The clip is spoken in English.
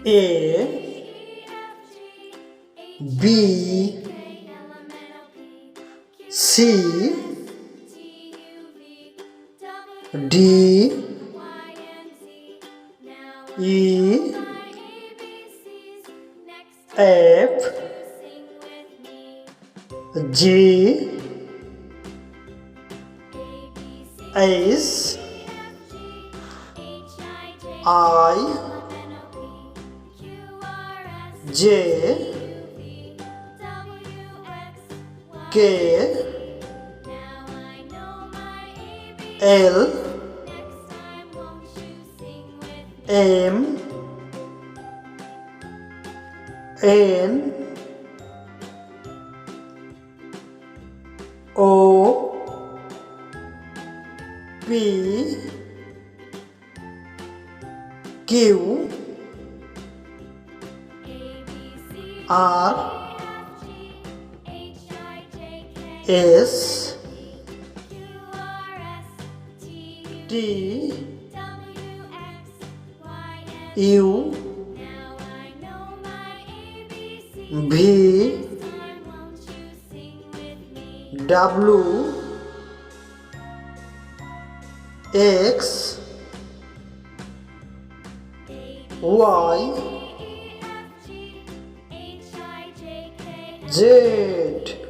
A B C D E F G H I J K L M N O P Q R S T U V W X Y Z.